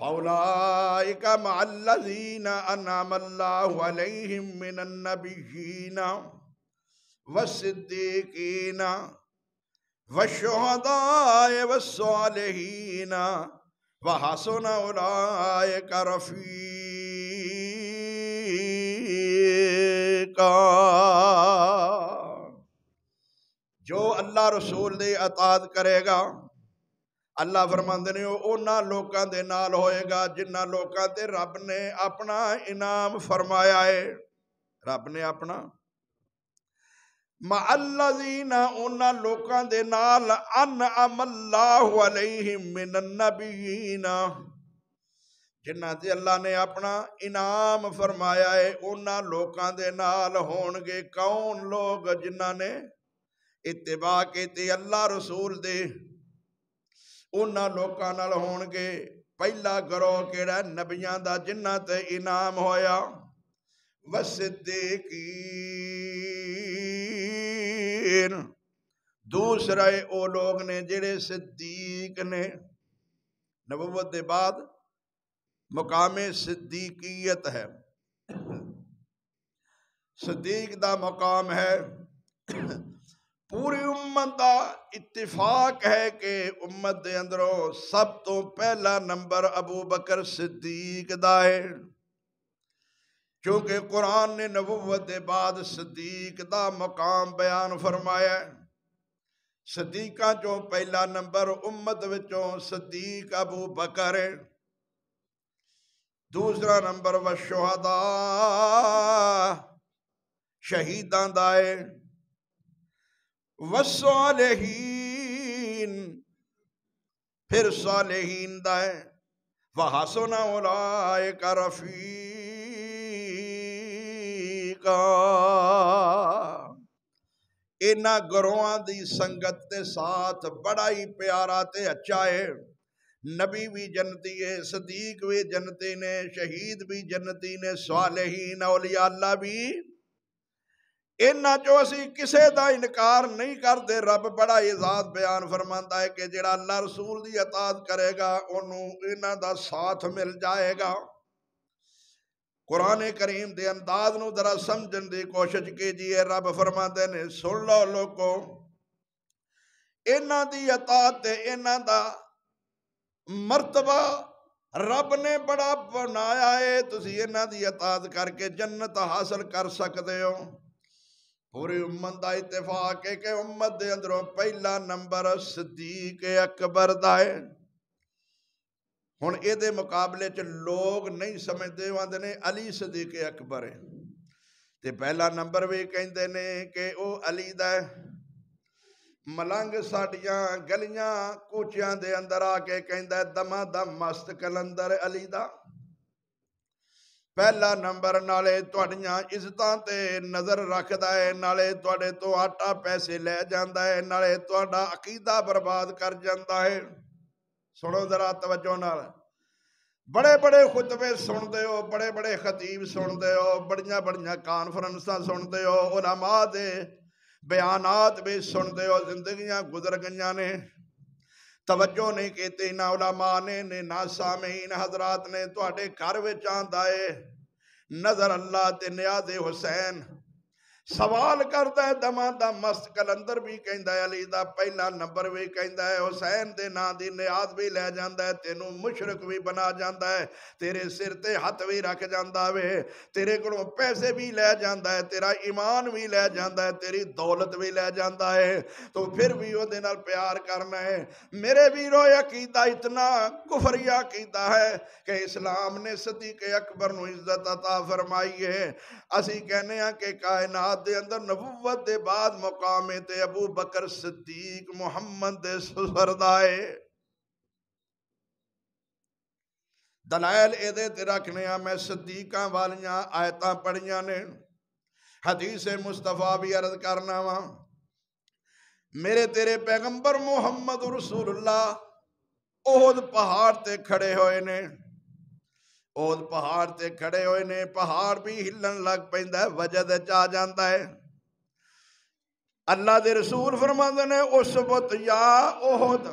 فَأُولَٰئِكَ مَعَ الَّذِينَ أَنْعَمَ اللَّهُ عَلَيْهِم مِّنَ النَّبِيِّينَ وَالصِّدِّيقِينَ وَالشُّهَدَاءِ وَالصَّالِحِينَ وَحَسُنَ أُولَٰئِكَ رَفِيقًا۔ جو اللہ رسول دے اطاعت کرے گا، اللہ فرماندے نے اونا لوکاں دے نال ہوئے گا جنہ لوکاں تے رب نے اپنا انعام فرمایا ہے۔ رب نے اپنا مَعَ الَّذِينَ اونا لوکاں دے نال انعم اللہ علیہم من النبیین، جنہ تے اللہ نے اپنا انعام فرمایا ہے اونا لوکاں دے نال ہون گے۔ کون لوگ؟ جنہ نے اتباع کیتی اللہ رسول دے، اونا لوکاں نال ہون گے۔ پہلا گروہ کیڑا نبیان دا جنہ تے انعام ہویا، وصدیقین، دوسرے او لوگ نے جڑے صدیق نے۔ نبوت دے بعد مقام صدیقیت ہے، صدیق دا مقام ہے۔ پوری امت دا اتفاق ہے کہ امت دے اندروں سب تو پہلا نمبر ابو بکر صدیق دا ہے، کیونکہ قرآن نے نبوت دے بعد صدیق دا مقام بیان فرمایا ہے۔ صدیقاں چوں پہلا نمبر امت وچوں صدیق ابو بکر ہے۔ دوسرا نمبر والشہداء، شہیداں دا ہے۔ والصالحین، پھر صالحین دا ہے۔ وحسن اولئک رفیقا، اینا گروہاں دی سنگت تے ساتھ بڑا ہی پیارا تے اچھا ہے۔ نبی بھی جنتی ہے، صدیق بھی جنتی نے، شہید بھی جنتی نے، صالحین اولیاء اللہ بھی۔ اینا جو اسی کسے دا انکار نہیں کرتے۔ رب بڑا ہی ذات بیان فرماندا ہے کہ جڑا اللہ رسول دی اطاعت کرے گا انہوں اینا دا ساتھ مل جائے گا۔ قرآن کریم دے انداز نو ذرا سمجھن دی کوشش کیجئے۔ رب فرماندے نے سن لو لوگو، اینا دی اطاعت تے اینا دا مرتبہ رب نے بڑا بنایا ہے، تسی اینا دی اطاعت کر کے جنت حاصل کر سکتے ہو۔ پوری امت دا اتفاق ہے کہ امت دے اندروں پہلا نمبر صدیق اکبر دا ہے۔ ہن اے دے مقابلے چ لوگ نہیں سمجھدے، آندے نے علی صدیق اکبر ہے، تے پہلا نمبر بھی کہندے نے کہ او علی دا ہے۔ ملنگ ساڈیاں گلیاں کوچیاں دے اندر آ کے کہندا ہے دما دم مست کلندر علی دا۔ پہلا نمبر نالے تواڈیاں عزتاں تے نظر رکھدا ہے، نالے تواڈے تو آٹا پیسے لے جاندا ہے، نالے تواڈا عقیدہ برباد کر جاندا ہے۔ سنو ذرا توجہ نال، بڑے بڑے خطبے سن دے ہو، بڑے بڑے خطیب سن دے ہو، بڑیاں بڑیاں کانفرنساں سن دے ہو، علماء دے بیانات بھی سن دے ہو، زندگیاں گزر گئیاں نے، توجہ نہیں کیتی نہ علماء نے نہ سامعین حضرات نے۔ تواڈے گھر وچ آندا ہے نظر اللہ تے نیاز حسین، سوال کردا ہے دما دا مست کلندر بھی کہندا ہے علی دا پہلا نمبر بھی کہندا ہے، حسین دے نا دی نیاز بھی لے جاندا ہے، تینوں مشرک بھی بنا جاندا ہے، تیرے سر تے ہاتھ بھی رکھ جاندا وے، تیرے کولوں پیسے بھی لے جاندا ہے، تیرا ایمان بھی لے جاندا ہے، تیری دولت بھی لے جاندا ہے، تو پھر بھی او دے نال پیار کرنا ہے۔ میرے ویرو عقیدہ اتنا کفری عقیدہ ہے کہ اسلام نے صدیق اکبر نو عزت عطا فرمائی ہے۔ اسی کہنے ہیں کہ کائنات دے اندر نبوت دے بعد مقام تے ابو بکر صدیق محمد دے سردائے۔ دلائل ایدے تے رکھنے ہیں، میں صدیقاں والیاں آیتاں پڑھیاں نے، حدیث مصطفیٰ بھی عرض کرنا وا۔ میرے تیرے پیغمبر محمد رسول اللہ احد پہاڑ تے کھڑے ہوئے نے، احد پہاڑ تے کھڑے ہوئے نے، پہاڑ بھی ہلن لگ پیندا ہے، وجد چا جاندا ہے۔ اللہ دے رسول فرماندے نے اس وقت یا احد،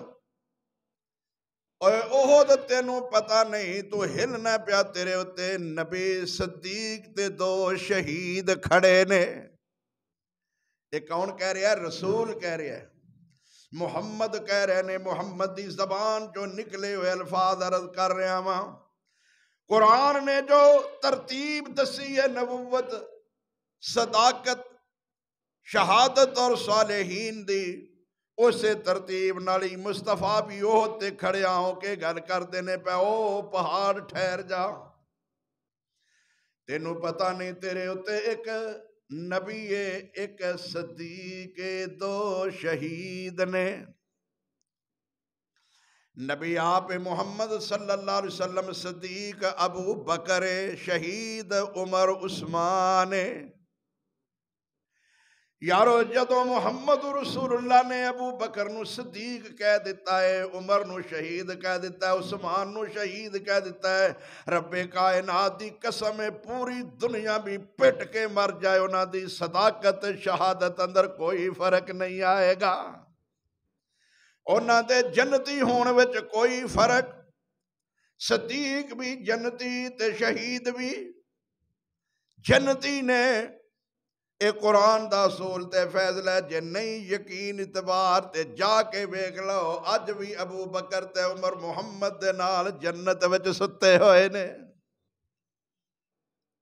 اے احد موت تینوں پتا نہیں تو ہل نہ پیا تیرے اتے نبی صدیق تے 2 شہید کھڑے نے. یہ کون کہہ رہا ہے؟ رسول کہہ رہا ہے، محمد کہہ رہے نے. محمد دی زبان جو نکلے ہوئے الفاظ عرض کر رہا ہاں. قرآن نے جو ترتیب دسی ہے نبوت، صداقت، شہادت اور صالحین دی، اسے ترتیب نالی مصطفیٰ بھی ہوتے کھڑے آؤں کے گل کر دینے پہ او پہاڑ ٹھہر جا، تینوں پتہ نہیں تیرے ہوتے ایک نبی ایک صدیق 2 شہید نے. نبی آپ محمد صلی اللہ علیہ وسلم، صدیق ابو بکر، شہید عمر عثمان. یارو جدو محمد رسول اللہ نے ابو بکر نو صدیق کہہ دیتا ہے، عمر نو شہید کہہ دیتا ہے، عثمان نو شہید کہہ دیتا ہے، رب کائنات دی قسم پوری دنیا بھی پٹ کے مر جائے انہاں دی صداقت شہادت اندر کوئی فرق نہیں آئے گا. انہاں دے جنتی ہون وچ کوئی فرق، صدیق بھی جنتی تے شہید بھی جنتی نے. اے قرآن دا اصول تے فیضل ہے. جے نہیں یقین اعتبار تے جا کے ویکھ لو، اج بھی ابو بکر تے عمر محمد دے نال جنت وچ ستے ہوئے نے.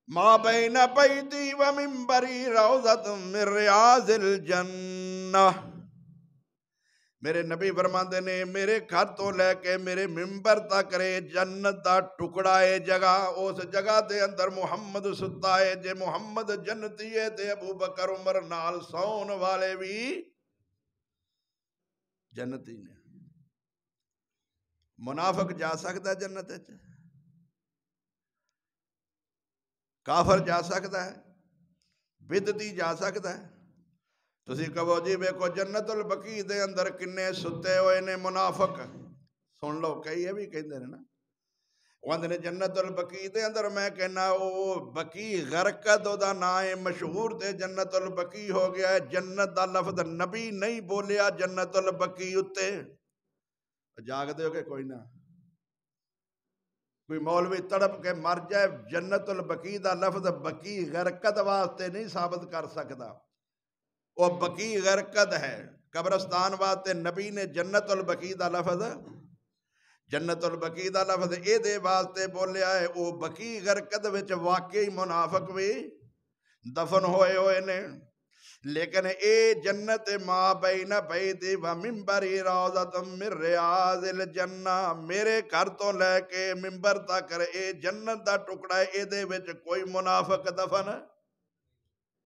ما بین بیتی و منبری روضۃ من ریاض الجنہ. میرے نبی فرماندے نے میرے گھر تو لے کے میرے منبر تک رے جنت دا ٹکڑا ہے جگہ، اس جگہ دے اندر محمد ستا ہے. جے محمد جنتی ہے تے ابو بکر عمر نال سون والے بھی جنتی نے. منافق جا سکتا ہے جنت وچ؟ کافر جا سکتا ہے؟ بدعتی جا سکتا ہے؟ تسی کہو جی ویکھو جنت البقیع دے اندر کنے ستے ہوئے نے منافق. سن لو کئی یہ بھی کہندے نے نا، وہ اندر جنت البقیع دے اندر. میں کہنا او بقیع غرقد او دا نام مشہور تے جنت البقیع ہو گیا ہے. جنت دا لفظ نبی نہیں بولیا جنت البقیع اتے. جاگ دے ہو کہ کوئی نہ کوئی مولوی تڑپ کے مر جائے جنت البقیع دا لفظ بقیع غرقد واسطے نہیں ثابت کر سکتا. وہ بقیع غرقد ہے قبرستان واسطے. نبی نے جنت البقیع دا لفظ، جنت البقیع دا لفظ اے دے واسطے بولیا ہے. وہ بقیع غرقد وچ واقعی منافق بھی دفن ہوئے ہوئے نے. لیکن اے جنت ما بین بیتی و منبری روضۃ من ریاض الجنہ، میرے گھر تو لے کے منبر تک اے جنت دا ٹکڑا ہے. اے دے وچ کوئی منافق دفن